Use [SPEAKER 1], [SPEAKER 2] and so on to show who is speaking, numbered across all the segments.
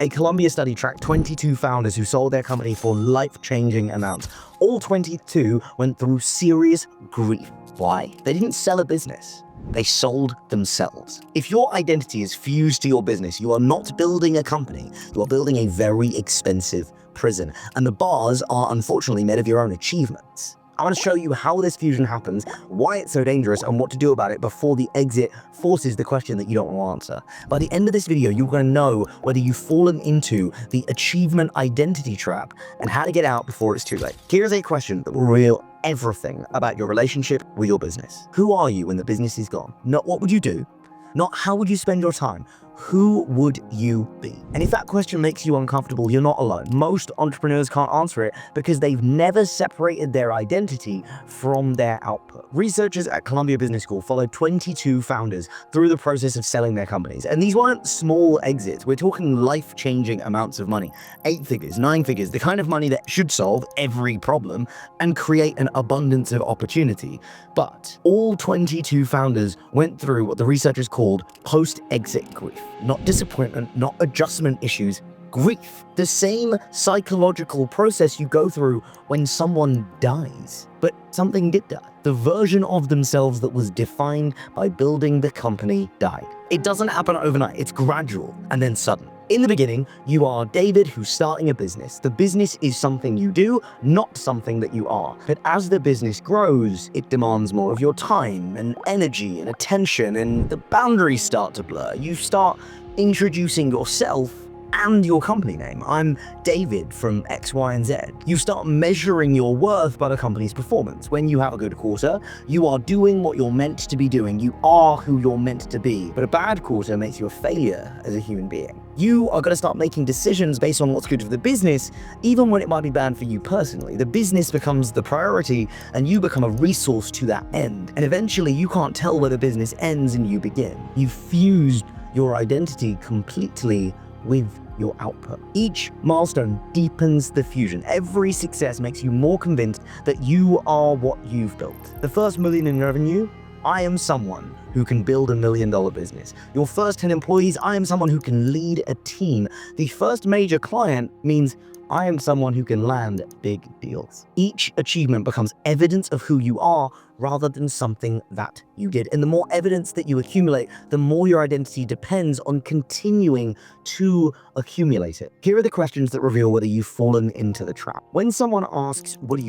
[SPEAKER 1] A Columbia study tracked 22 founders who sold their company for life-changing amounts. All 22 went through serious grief. Why? They didn't sell a business. They sold themselves. If your identity is fused to your business, you are not building a company. You are building a very expensive prison. And the bars are unfortunately made of your own achievements. I want to show you how this fusion happens, why it's so dangerous, and what to do about it before the exit forces the question that you don't want to answer. By the end of this video, you're going to know whether you've fallen into the achievement identity trap and how to get out before it's too late. Here's a question that will reveal everything about your relationship with your business. Who are you when the business is gone? Not what would you do, not how would you spend your time. Who would you be? And if that question makes you uncomfortable, you're not alone. Most entrepreneurs can't answer it because they've never separated their identity from their output. Researchers at Columbia Business School followed 22 founders through the process of selling their companies. And these weren't small exits. We're talking life-changing amounts of money. 8 figures, 9 figures, the kind of money that should solve every problem and create an abundance of opportunity. But all 22 founders went through what the researchers called post-exit grief. Not disappointment, not adjustment issues, grief. The same psychological process you go through when someone dies. But something did die. The version of themselves that was defined by building the company died. It doesn't happen overnight, it's gradual and then sudden. In the beginning, you are David who's starting a business. The business is something you do, not something that you are. But as the business grows, it demands more of your time and energy and attention, and the boundaries start to blur. You start introducing yourself and your company name. I'm David from X, Y, and Z. You start measuring your worth by the company's performance. When you have a good quarter, you are doing what you're meant to be doing. You are who you're meant to be. But a bad quarter makes you a failure as a human being. You are going to start making decisions based on what's good for the business, even when it might be bad for you personally. The business becomes the priority and you become a resource to that end. And eventually you can't tell where the business ends and you begin. You've fused your identity completely with your output. Each milestone deepens the fusion. Every success makes you more convinced that you are what you've built. The first million in revenue, I am someone who can build $1 million business. Your first 10 employees, I am someone who can lead a team. The first major client means I am someone who can land big deals. Each achievement becomes evidence of who you are rather than something that you did. And the more evidence that you accumulate, the more your identity depends on continuing to accumulate it. Here are the questions that reveal whether you've fallen into the trap. When someone asks, what do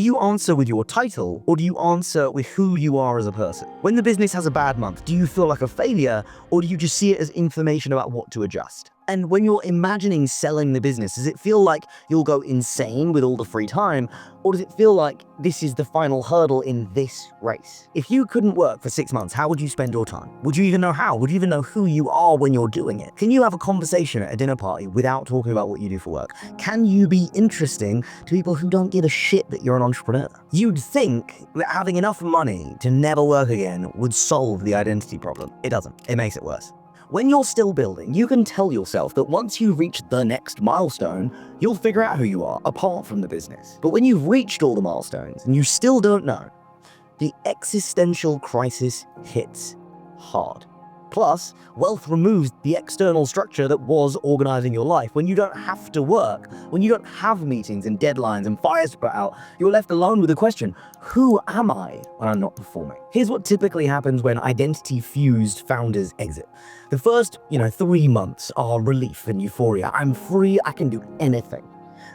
[SPEAKER 1] you answer with your title or do you answer with who you are as a person? When the business has a bad month, do you feel like a failure or do you just see it as information about what to adjust? And when you're imagining selling the business, does it feel like you'll go insane with all the free time? Or does it feel like this is the final hurdle in this race? If you couldn't work for 6 months, how would you spend your time? Would you even know how? Would you even know who you are when you're doing it? Can you have a conversation at a dinner party without talking about what you do for work? Can you be interesting to people who don't give a shit that you're an entrepreneur? You'd think that having enough money to never work again would solve the identity problem. It doesn't. It makes it worse. When you're still building, you can tell yourself that once you reach the next milestone, you'll figure out who you are apart from the business. But when you've reached all the milestones and you still don't know, the existential crisis hits hard. Plus, wealth removes the external structure that was organizing your life. When you don't have to work, when you don't have meetings and deadlines and fires to put out, you're left alone with the question, who am I when I'm not performing? Here's what typically happens when identity-fused founders exit. The first, 3 months are relief and euphoria. I'm free, I can do anything.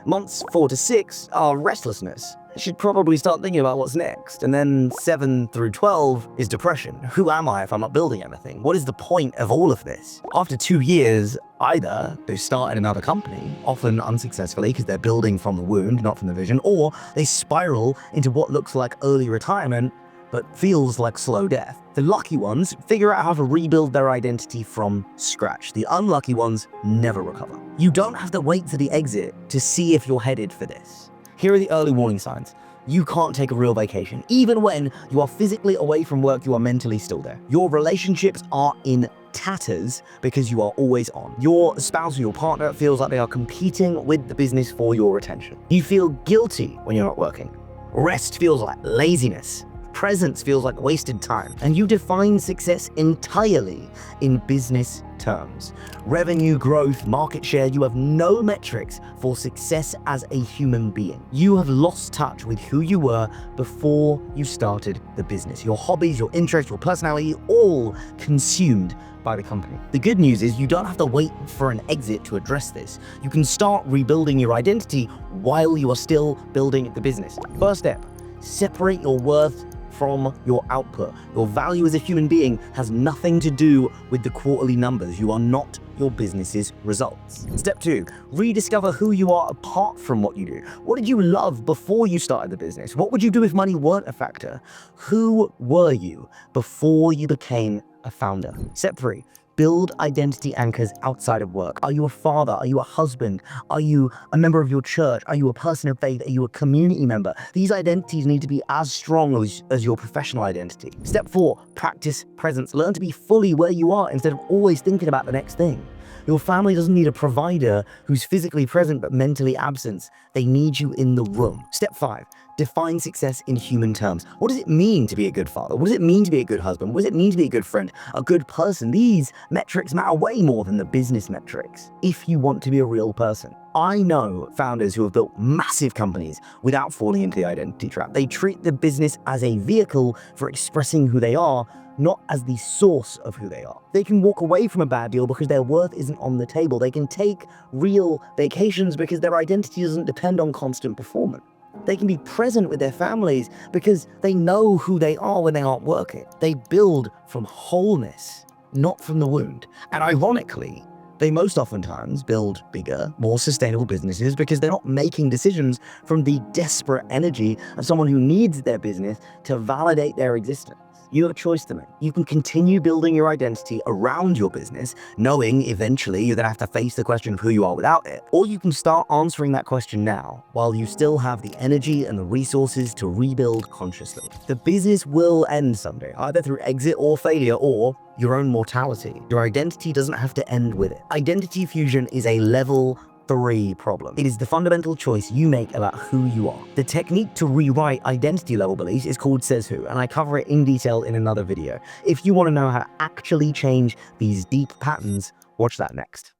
[SPEAKER 1] Months 4 to 6 are restlessness. I should probably start thinking about what's next. And then 7 through 12 is depression. Who am I if I'm not building anything? What is the point of all of this? After 2 years, either they start another company, often unsuccessfully because they're building from the wound, not from the vision, or they spiral into what looks like early retirement, but feels like slow death. The lucky ones figure out how to rebuild their identity from scratch. The unlucky ones never recover. You don't have to wait to the exit to see if you're headed for this. Here are the early warning signs. You can't take a real vacation. Even when you are physically away from work, you are mentally still there. Your relationships are in tatters because you are always on. Your spouse or your partner feels like they are competing with the business for your attention. You feel guilty when you're not working. Rest feels like laziness. Presence feels like wasted time, and you define success entirely in business terms. Revenue growth, market share, you have no metrics for success as a human being. You have lost touch with who you were before you started the business. Your hobbies, your interests, your personality, all consumed by the company. The good news is you don't have to wait for an exit to address this. You can start rebuilding your identity while you are still building the business. First step, separate your worth from your output. Your value as a human being has nothing to do with the quarterly numbers. You are not your business's results. Step 2, rediscover who you are apart from what you do. What did you love before you started the business? What would you do if money weren't a factor? Who were you before you became a founder? Step 3, build identity anchors outside of work. Are you a father? Are you a husband? Are you a member of your church? Are you a person of faith? Are you a community member? These identities need to be as strong as your professional identity. Step 4, practice presence. Learn to be fully where you are instead of always thinking about the next thing. Your family doesn't need a provider who's physically present but mentally absent. They need you in the room. Step 5, define success in human terms. What does it mean to be a good father? What does it mean to be a good husband? What does it mean to be a good friend, a good person? These metrics matter way more than the business metrics if you want to be a real person. I know founders who have built massive companies without falling into the identity trap. They treat the business as a vehicle for expressing who they are, not as the source of who they are. They can walk away from a bad deal because their worth isn't on the table. They can take real vacations because their identity doesn't depend on constant performance. They can be present with their families because they know who they are when they aren't working. They build from wholeness, not from the wound. And ironically, they most oftentimes build bigger, more sustainable businesses because they're not making decisions from the desperate energy of someone who needs their business to validate their existence. You have a choice to make. You can continue building your identity around your business, knowing eventually you're going to have to face the question of who you are without it. Or you can start answering that question now, while you still have the energy and the resources to rebuild consciously. The business will end someday, either through exit or failure, or your own mortality. Your identity doesn't have to end with it. Identity fusion is a level 3 problem. It is the fundamental choice you make about who you are. The technique to rewrite identity level beliefs is called Says Who, and I cover it in detail in another video. If you want to know how to actually change these deep patterns, watch that next.